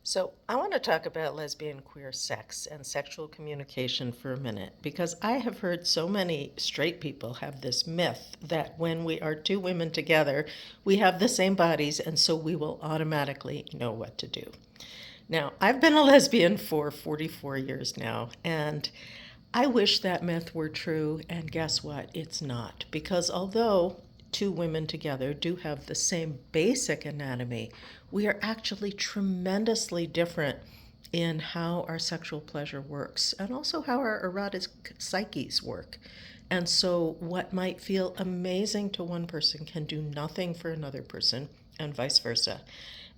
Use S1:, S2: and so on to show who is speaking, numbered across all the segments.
S1: So, I want to talk about lesbian queer sex and sexual communication for a minute because I have heard so many straight people have this myth that when we are two women together, we have the same bodies and so we will automatically know what to do. Now, I've been a lesbian for 44 years now, and I wish that myth were true, and guess what? It's not. Because although two women together do have the same basic anatomy, we are actually tremendously different in how our sexual pleasure works and also how our erotic psyches work. And so, what might feel amazing to one person can do nothing for another person, and vice versa.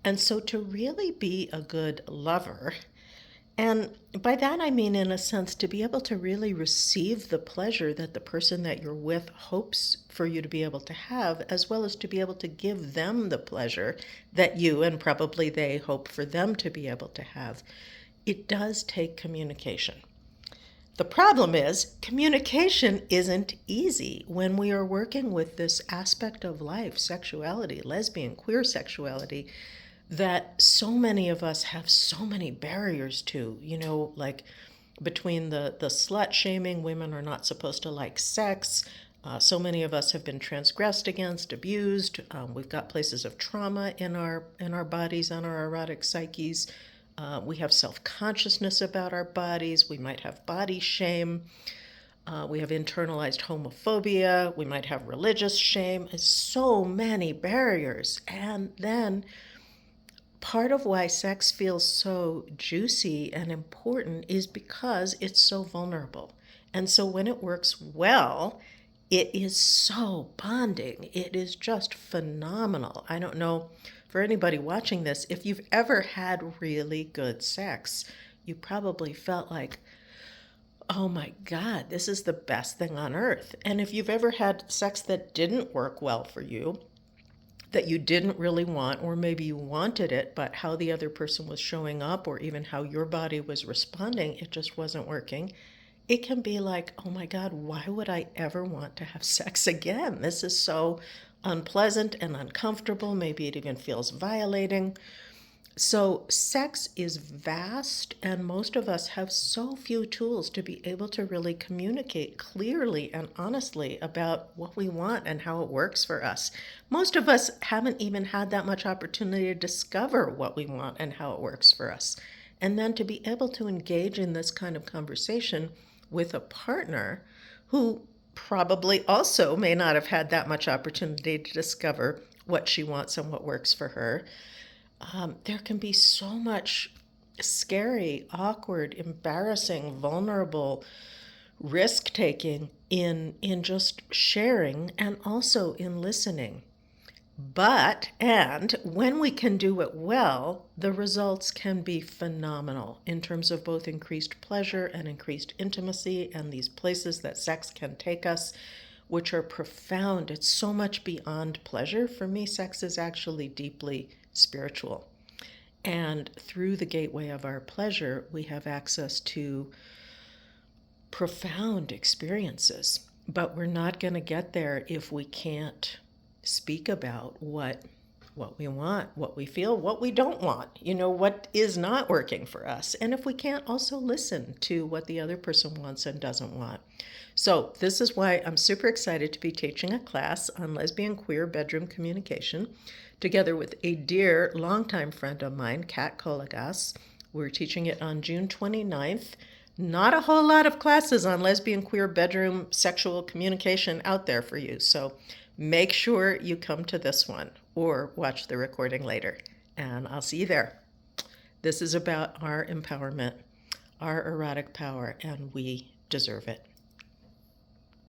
S1: And so, to really be a good lover, and by that I mean, in a sense, to be able to really receive the pleasure that the person that you're with hopes for you to be able to have, as well as to be able to give them the pleasure that you and probably they hope for them to be able to have, it does take communication. The problem is, communication isn't easy when we are working with this aspect of life, sexuality, lesbian, queer sexuality, that so many of us have so many barriers to, like between the slut shaming, women are not supposed to like sex. So many of us have been transgressed against, abused. We've got places of trauma in our bodies, and our erotic psyches. We have self-consciousness about our bodies. We might have body shame. We have internalized homophobia. We might have religious shame. It's so many barriers. And then part of why sex feels so juicy and important is because it's so vulnerable. And so when it works well, it is so bonding. It is just phenomenal. I don't know for anybody watching this, if you've ever had really good sex, you probably felt like, oh my God, this is the best thing on earth. And if you've ever had sex that didn't work well for you, that you didn't really want, or maybe you wanted it, but how the other person was showing up, or even how your body was responding, it just wasn't working. It can be like, oh my God, why would I ever want to have sex again? This is so unpleasant and uncomfortable. Maybe it even feels violating. So, sex is vast, and most of us have so few tools to be able to really communicate clearly and honestly about what we want and how it works for us. Most of us haven't even had that much opportunity to discover what we want and how it works for us. And then to be able to engage in this kind of conversation with a partner who probably also may not have had that much opportunity to discover what she wants and what works for her. There can be so much scary, awkward, embarrassing, vulnerable risk taking in just sharing and also in listening. And when we can do it well, the results can be phenomenal in terms of both increased pleasure and increased intimacy, and these places that sex can take us, which are profound. It's so much beyond pleasure. For me, sex is actually deeply spiritual. And through the gateway of our pleasure, we have access to profound experiences. But we're not going to get there if we can't speak about what we want, what we feel, what we don't want, what is not working for us. And if we can't also listen to what the other person wants and doesn't want. So this is why I'm super excited to be teaching a class on lesbian queer bedroom communication together with a dear longtime friend of mine, Kat Kolagas. We're teaching it on June 29th. Not a whole lot of classes on lesbian queer bedroom sexual communication out there for you. So make sure you come to this one or watch the recording later. And I'll see you there. This is about our empowerment, our erotic power, and we deserve it.